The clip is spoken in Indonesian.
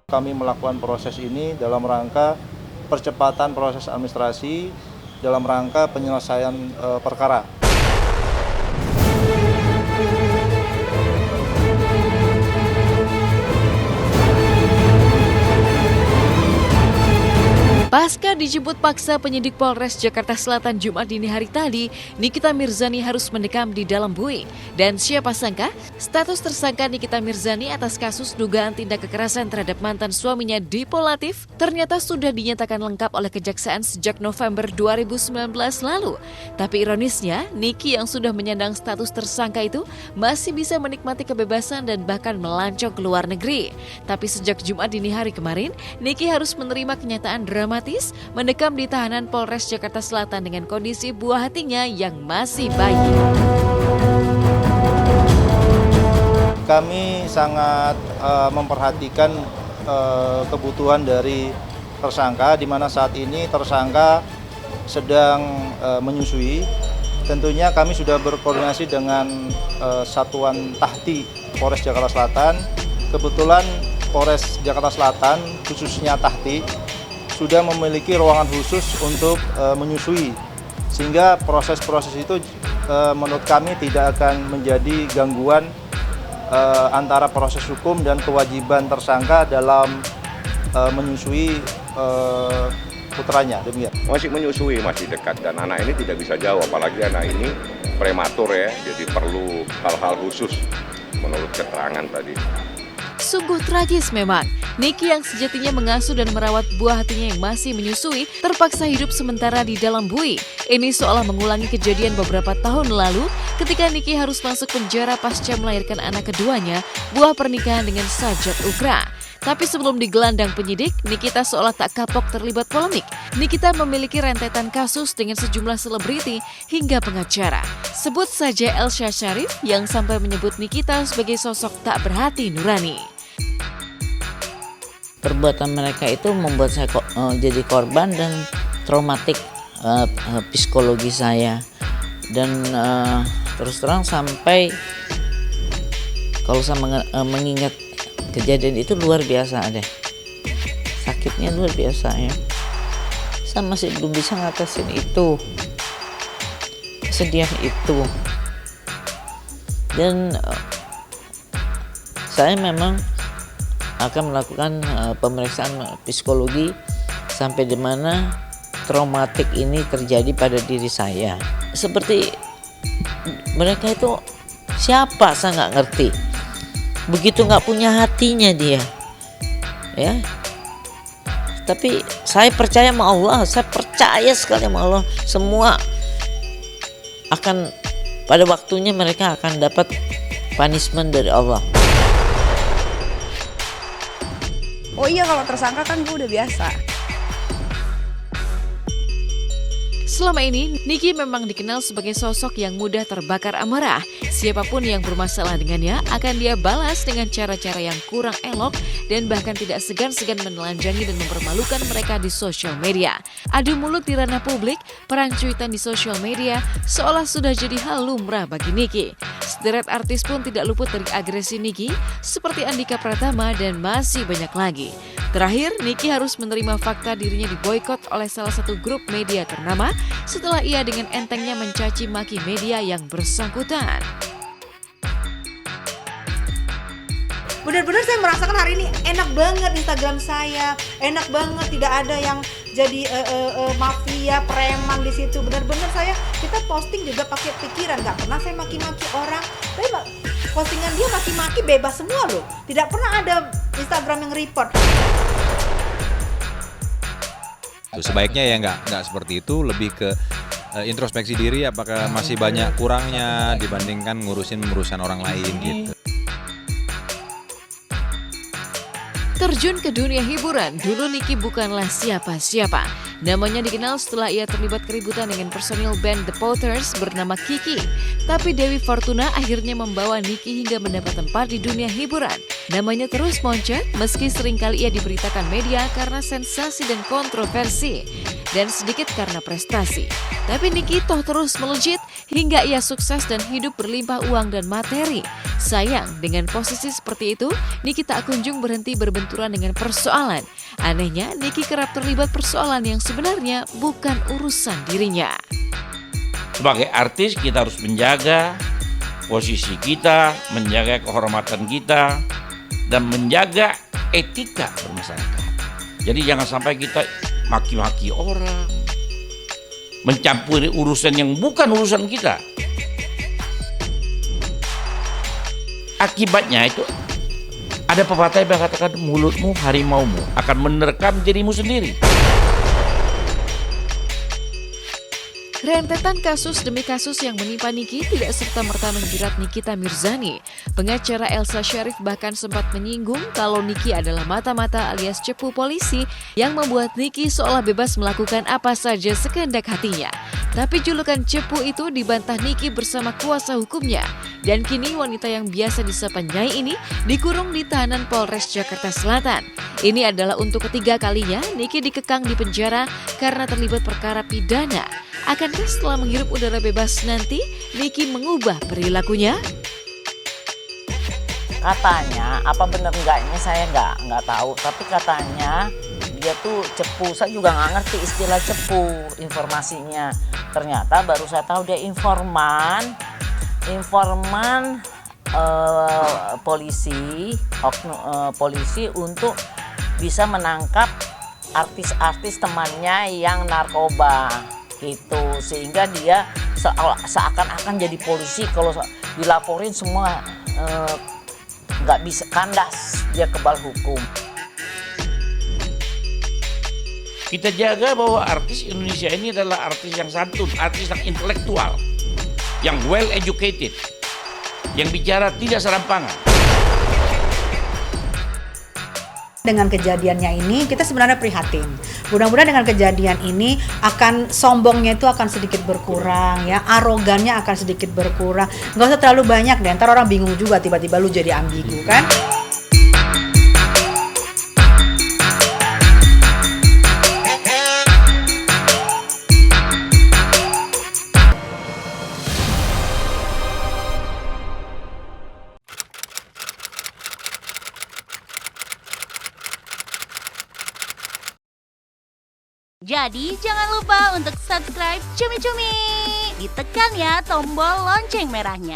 Kami melakukan proses ini dalam rangka percepatan proses administrasi, dalam rangka penyelesaian perkara. Pasca dijemput paksa penyidik Polres Jakarta Selatan Jumat dini hari tadi, Nikita Mirzani harus mendekam di dalam bui. Dan siapa sangka, status tersangka Nikita Mirzani atas kasus dugaan tindak kekerasan terhadap mantan suaminya Dipo Latif ternyata sudah dinyatakan lengkap oleh Kejaksaan sejak November 2019 lalu. Tapi ironisnya, Niki yang sudah menyandang status tersangka itu masih bisa menikmati kebebasan dan bahkan melancong ke luar negeri. Tapi sejak Jumat dini hari kemarin, Niki harus menerima kenyataan dramatis mendekam di tahanan Polres Jakarta Selatan dengan kondisi buah hatinya yang masih bayi. Kami sangat memperhatikan kebutuhan dari tersangka, di mana saat ini tersangka sedang menyusui. Tentunya kami sudah berkoordinasi dengan Satuan Tahti Polres Jakarta Selatan. Kebetulan Polres Jakarta Selatan, khususnya Tahti, sudah memiliki ruangan khusus untuk menyusui, sehingga proses-proses itu menurut kami tidak akan menjadi gangguan antara proses hukum dan kewajiban tersangka dalam menyusui putranya. Demikian. Masih menyusui, masih dekat, dan anak ini tidak bisa jauh, apalagi anak ini prematur ya, jadi perlu hal-hal khusus menurut keterangan tadi. Sungguh tragis memang, Niki yang sejatinya mengasuh dan merawat buah hatinya yang masih menyusui terpaksa hidup sementara di dalam bui. Ini seolah mengulangi kejadian beberapa tahun lalu ketika Niki harus masuk penjara pasca melahirkan anak keduanya, buah pernikahan dengan Sajat Ukra. Tapi sebelum digelandang penyidik, Nikita seolah tak kapok terlibat polemik. Nikita memiliki rentetan kasus dengan sejumlah selebriti hingga pengacara. Sebut saja Elsa Sharif yang sampai menyebut Nikita sebagai sosok tak berhati nurani. Perbuatan mereka itu membuat saya jadi korban dan traumatik psikologi saya. Dan terus terang sampai kalau saya mengingat kejadian itu luar biasa deh. Sakitnya luar biasa ya. Saya masih belum bisa ngatasin itu. Kesedihan itu. Dan saya memang akan melakukan pemeriksaan psikologi sampai di mana traumatik ini terjadi pada diri saya. Seperti mereka itu siapa saya nggak ngerti. Begitu nggak punya hatinya dia, ya. Tapi saya percaya sama Allah, saya percaya sekali sama Allah. Semua akan pada waktunya mereka akan dapat punishment dari Allah. Oh iya, kalau tersangka kan gue udah biasa. Selama ini, Niki memang dikenal sebagai sosok yang mudah terbakar amarah. Siapapun yang bermasalah dengannya akan dia balas dengan cara-cara yang kurang elok dan bahkan tidak segan-segan menelanjangi dan mempermalukan mereka di sosial media. Adu mulut di ranah publik, perang cuitan di sosial media seolah sudah jadi hal lumrah bagi Niki. Sederet artis pun tidak luput dari agresi Niki seperti Andika Pratama dan masih banyak lagi. Terakhir, Niki harus menerima fakta dirinya diboikot oleh salah satu grup media ternama setelah ia dengan entengnya mencaci maki media yang bersangkutan. Benar-benar saya merasakan hari ini enak banget Instagram saya, enak banget, tidak ada yang jadi mafia preman di situ. Benar-benar kita posting juga pakai pikiran, nggak pernah saya maki-maki orang, tapi postingan dia maki-maki bebas semua loh, tidak pernah ada Instagram yang report. Sebaiknya ya nggak seperti itu, lebih ke introspeksi diri apakah masih banyak kurangnya dibandingkan ngurusin orang lain gitu. Terjun ke dunia hiburan, dulu Niki bukanlah siapa-siapa. Namanya dikenal setelah ia terlibat keributan dengan personil band The Potters bernama Kiki. Tapi Dewi Fortuna akhirnya membawa Niki hingga mendapat tempat di dunia hiburan. Namanya terus moncet meski seringkali ia diberitakan media karena sensasi dan kontroversi. dan sedikit karena prestasi. Tapi Niki toh terus melejit hingga ia sukses dan hidup berlimpah uang dan materi. Sayang, dengan posisi seperti itu, Niki tak kunjung berhenti berbenturan dengan persoalan. Anehnya, Niki kerap terlibat persoalan yang sebenarnya bukan urusan dirinya. Sebagai artis kita harus menjaga posisi kita, menjaga kehormatan kita, dan menjaga etika bermasyarakat. Jadi jangan sampai kita maki-maki orang, mencampuri urusan yang bukan urusan kita. Akibatnya itu ada pepatah yang mengatakan mulutmu harimaumu akan menerkam dirimu sendiri. Rentetan kasus demi kasus yang menimpa Niki tidak serta-merta menjerat Nikita Mirzani. Pengacara Elsa Sharif bahkan sempat menyinggung kalau Niki adalah mata-mata alias cepu polisi yang membuat Niki seolah bebas melakukan apa saja sekehendak hatinya. Tapi julukan cepu itu dibantah Niki bersama kuasa hukumnya. Dan kini wanita yang biasa disapa Nyai ini dikurung di tahanan Polres Jakarta Selatan. Ini adalah untuk ketiga kalinya Niki dikekang di penjara karena terlibat perkara pidana. Akankah setelah menghirup udara bebas nanti, Niki mengubah perilakunya? Katanya, apa benar enggaknya saya nggak tahu. Tapi katanya dia tuh cepu. Saya juga nggak ngerti istilah cepu informasinya. Ternyata baru saya tahu dia informan polisi untuk bisa menangkap artis-artis temannya yang narkoba gitu, sehingga dia seakan-akan jadi polisi. Kalau dilaporin semua nggak bisa, kandas, dia kebal hukum. Kita jaga bahwa artis Indonesia ini adalah artis yang santun, artis yang intelektual, yang well educated, yang bicara tidak serampangan. Dengan kejadiannya ini kita sebenarnya prihatin. Mudah-mudahan dengan kejadian ini akan sombongnya itu akan sedikit berkurang ya, arogannya akan sedikit berkurang. Nggak usah terlalu banyak deh, ntar orang bingung juga tiba-tiba lu jadi ambigu kan. Jadi jangan lupa untuk subscribe Cumi Cumi. Ditekan ya tombol lonceng merahnya.